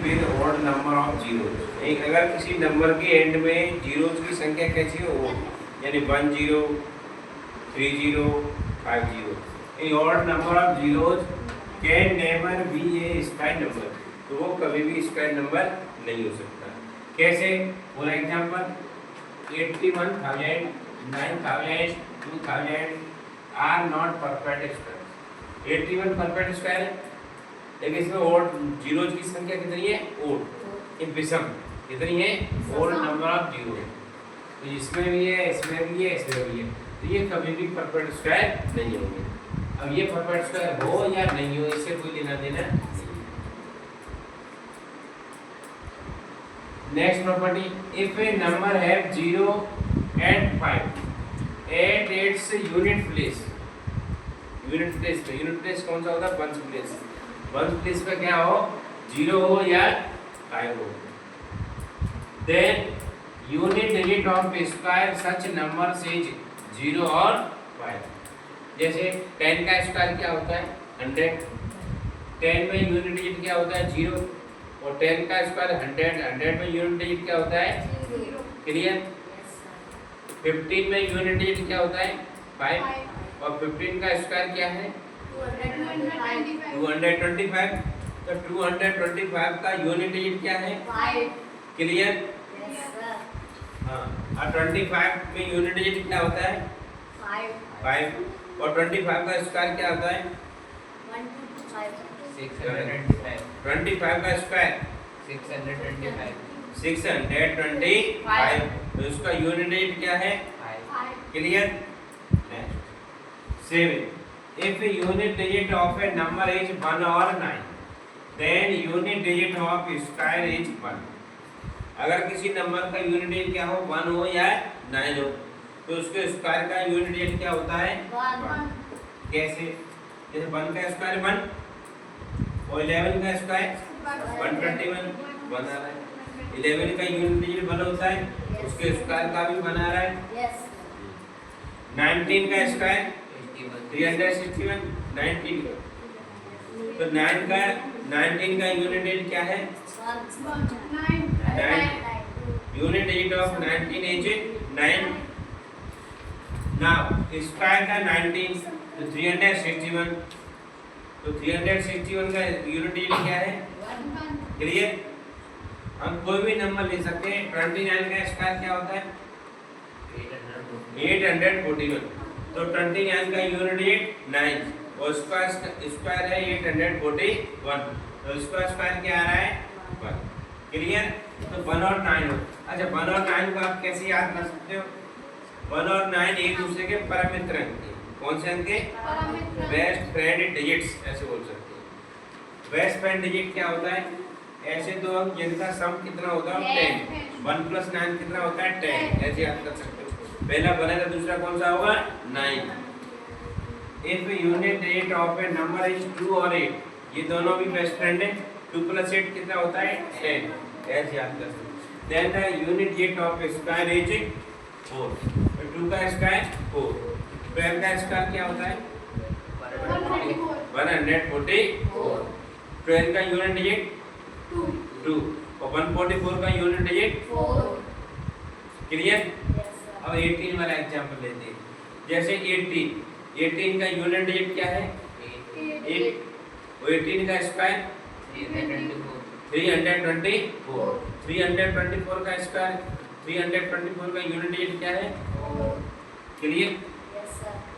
with odd number of zeros। अगर किसी number के एंड में जीरोज की संख्या कैसी हो, यानी 1 0 3 0 5 0, ए odd number of zeros can never be a square number। तो वो कभी भी स्क्वायर नंबर नहीं हो सकता। कैसे? For example 81,000 9,000 2,000 are not perfect square. 81 perfect square है, लेकिन इसमें ओड जीरोज की संख्या कितनी है? ओड, ये विषम कितनी है? Odd number of zero. तो इसमें भी है, इसमें भी है, इसमें भी है, तो ये कभी भी परफेक्ट स्क्वायर नहीं होंगे। अब ये परफेक्ट स्क्वायर हो या नहीं हो, इससे कोई लेना देना नहीं। Next property, if A number have 0 and 5 at its unit place। Unit place पे, यूनिट प्लेस कौन सा होता है? Ones place. वंस प्लेस पे क्या हो? 0 हो या 5 हो। Then unit digit of square such number is 0 और 5। जैसे 10 का स्क्वायर क्या होता है? 100। 10 में यूनिट डिजिट क्या होता है? 0। और 10 का स्क्वायर 100। 100 में यूनिट डिजिट क्या होता है? 0। क्लियर? 15 में यूनिट डिजिट क्या होता है? 5। और 15 का स्क्वायर क्या है? 225। तो 225 का यूनिट डिजिट क्या है? 5। क्लियर? हाँ, और 25 में यूनिट डिजिट क्या होता है? 5। और 25 का स्क्वायर क्या होता है? 625। 25 का स्क्वायर 625। 625। तो इसका यूनिट डिजिट क्या है? 5। Clear? 7, if unit digit of a number is 1 or 9, then unit digit of square is 1। अगर किसी नंबर का यूनिट डिजिट क्या हो? 1 हो या 9 हो, तो उसके स्क्वायर का यूनिट डिजिट क्या होता है? 1। कैसे? जैसे 1 का स्क्वायर 1 और 11 का स्क्वायर 121 बना रहा है। 11 का यूनिट डिजिट 1 होता है, उसके स्क्वायर का भी बना रहा है। 19 का स्क्वायर 361। 19 का, तो 19 का यूनिट डिजिट क्या है? 9। Unit digit of 19 is 9। Now square का 19 तो 361। तो 361 का यूनिट डिजिट क्या है? 1। क्लियर? हम कोई भी नंबर ले सकते हैं। 29 का स्क्वायर क्या होता है? 841। तो 29 का यूनिट डिजिट 9 और स्क्वायर है 841। तो इसका स्क्वायर क्या आ रहा है? 1। क्लियर? तो 1 और 9 हो। अच्छा, 1 और 9 को आप कैसे याद कर सकते हो? 1 और 9 एक दूसरे के परम मित्र अंक हैं। कौन से अंक हैं? बेस्ट फ्रेंड डिजिट्स, ऐसे बोल सकते हैं। बेस्ट फ्रेंड डिजिट क्या होता है? ऐसे दो अंक जिनका सम कितना होता है? 10। 1 + 9 कितना होता है? 10। ऐसे याद कर सकते हो। पहला बनेगा, दूसरा कौन सा होगा? 9। If unit digit of A number is 2 और 8, ये दोनों भी बेस्ट फ्रेंड है। 2 + 8 कितना होता है? 10। ऐसे याद कर सकते हो। Then the unit digit of square is 4। 2 का स्क्वायर 4। 12 का स्क्वायर क्या होता है? 144। 12 का यूनिट डिजिट 2 और 144 का यूनिट डिजिट 4। क्लियर? अब 18 वाला एग्जांपल लेते हैं। जैसे 18 का यूनिट डिजिट क्या है? 8। और 18 का स्क्वायर 324। 324 का स्क्वायर 324 का यूनिट डिजिट क्या है? 4। क्लियर?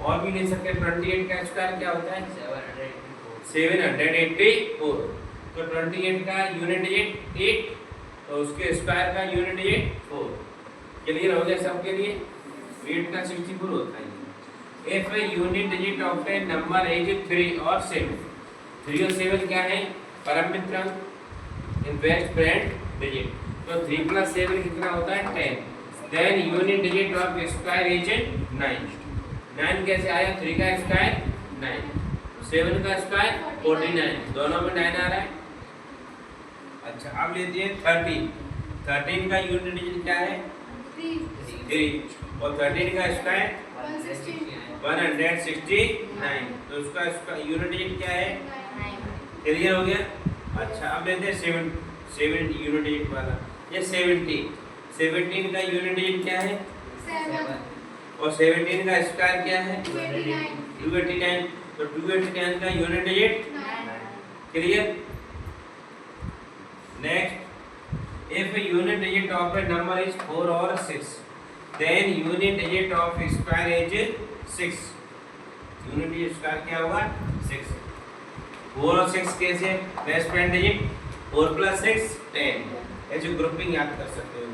और भी ले सकते हैं। 28 का स्क्वायर क्या होता है? 784। तो 28 का यूनिट डिजिट 8 तो उसके स्क्वायर का यूनिट डिजिट 4। क्लियर हो गया सबके लिए? 8 का 64 होता है। If a unit digit of A number is 3 और 7, 3 और 7 क्या है? परम मित्र अंक, बेस्ट फ्रेंड डिजिट। तो 3 + 7 कितना होता है? 10। Then unit digit of square is 9। 9 कैसे आया? 3 का स्क्वायर 9, 7 का स्क्वायर 49, दोनों में 9 आ रहा है। अच्छा, अब लेते हैं 13। 13 का यूनिट डिजिट क्या है? 3 और 13 का स्क्वायर 169। तो उसका यूनिट डिजिट क्या है? 9। क्लियर हो गया? अच्छा, अब लेते हैं 7 यूनिट डिजिट वाला। ये 17 का यूनिट डिजिट क्या है? 7 और 17 का स्क्वायर क्या है? 289 289। तो 289 का unit digit 9 clear. Next, if a unit digit of a number is 4 or 6, then unit digit of square is 6। Unit digit square क्या होगा? 6। 4 और 6 कैसे? Best friend digit 4 + 6 10। ऐसे ग्रुपिंग याद कर सकते हो।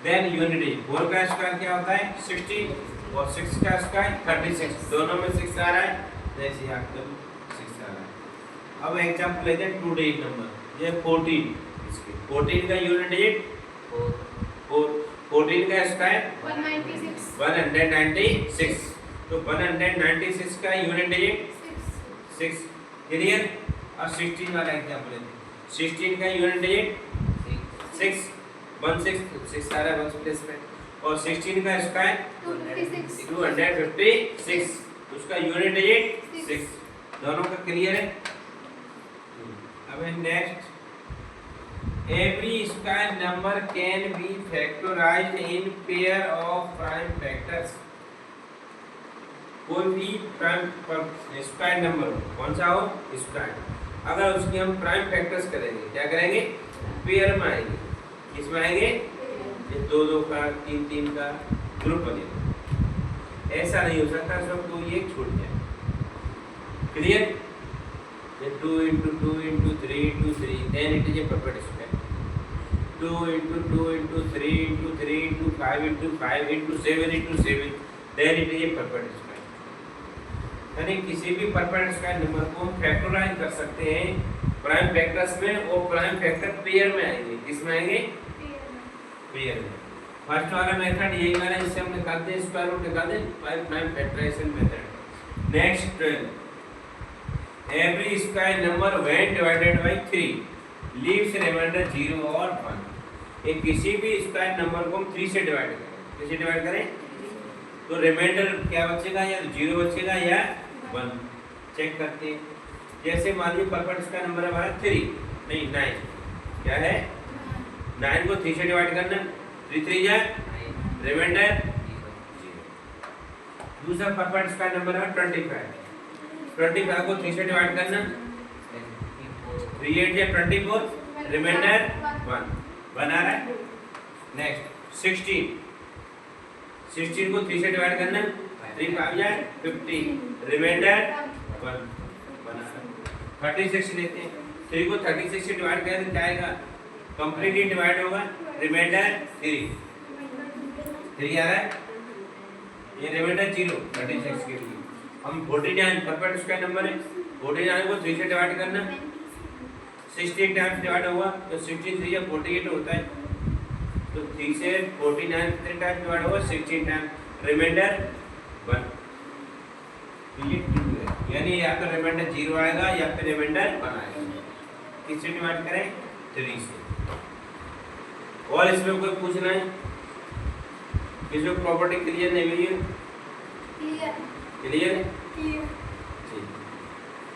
देन यूनिट डिजिट 4 का स्क्वायर क्या होता है? 60 और 6 का स्क्वायर 36। दोनों में 6 आ रहा है, जैसे याद करो 6 आ रहा है। अब एग्जांपल लेते हैं 2 डिजिट नंबर। ये 14, 14 का यूनिट डिजिट 14 का स्क्वायर 196 196। तो 196 का यूनिट डिजिट 6। क्लियर। अब 16 वाला एग्जांपल लेते हैं। 16 का यूनिट डिजिट 6 6 आ रहा है 1 प्लेस में। और 16 का स्क्वायर 256। उसका यूनिट डिजिट 6। दोनों का क्लियर है। अब next, every square number can be factorized in pair of prime factors। कोई भी प्राइम स्क्वायर नंबर कौन सा हो? स्क्वायर। अगर उसकी हम प्राइम फैक्टर्स करेंगे, क्या करेंगे? पेयर में आएंगे। किसमें आएंगे? ये 2 का 3 का ग्रुप बनेगा। ऐसा नहीं हो सकता सब 2 ये छूट जाए। क्लियर। ये 2 × 2 × 3 × 3, then it is a perfect square। 2 × 2 × 3 × 3 × 5 × 5 × 7 × 7, then it is a perfect square। यानी किसी भी परफेक्ट स्क्वायर नंबर को हम फैक्टराइज कर सकते हैं प्राइम फैक्टर्स में, और प्राइम फैक्टर पेयर में आएंगे। किसमें आएंगे? पेयर में। फर्स्ट वाला मेथड यही वाला, इससे हम निकालते हैं स्क्वायर रूट, निकालते हैं prime factorisation method. Next, every square number when divided by 3 leaves remainder 0 और 1। एक किसी भी स्क्वायर नंबर को हम 3 से डिवाइड करें। किससे डिवाइड करें? तो रिमाइंडर क्या बचेगा? या 0 बचेगा या 1। चेक करते हैं। जैसे मान लीजिए परफेक्ट स्क्वायर नंबर है हमारा 9। क्या है? 9 को 3 से डिवाइड करना, 3 3 जा रिमाइंडर 0। दूसरा परफेक्ट स्क्वायर नंबर है 25 को 3 से डिवाइड करना, 3 8 जा 24 रिमाइंडर 1 बना रहा है। नेक्स्ट 16 को 3 से डिवाइड करना, 3 5 जा 50 रिमाइंडर 1 बना रहा है। 36 लेते हैं। 3 को 36 से डिवाइड करें तो क्या आएगा? कंप्लीटली डिवाइड होगा, रिमाइंडर 3 आ रहा है। ये रिमाइंडर 0 36 के लिए। हम 49 परफेक्ट स्क्वायर नंबर है, 49 को 3 से डिवाइड करना, 16 टाइम्स डिवाइड होगा तो 16 3 या 48 होता है। तो 3 से 49 कितने टाइम्स डिवाइड होगा? 16 टाइम्स रिमाइंडर 1। तो ये 2 है, यानी या तो रिमाइंडर 0 आएगा या फिर रिमाइंडर 1 आएगा। किससे डिवाइड करें? 3 से। और इसमें कोई पूछना है? इसमें प्रॉपर्टी क्लियर नहीं हुई है? Clear clear? क्लियर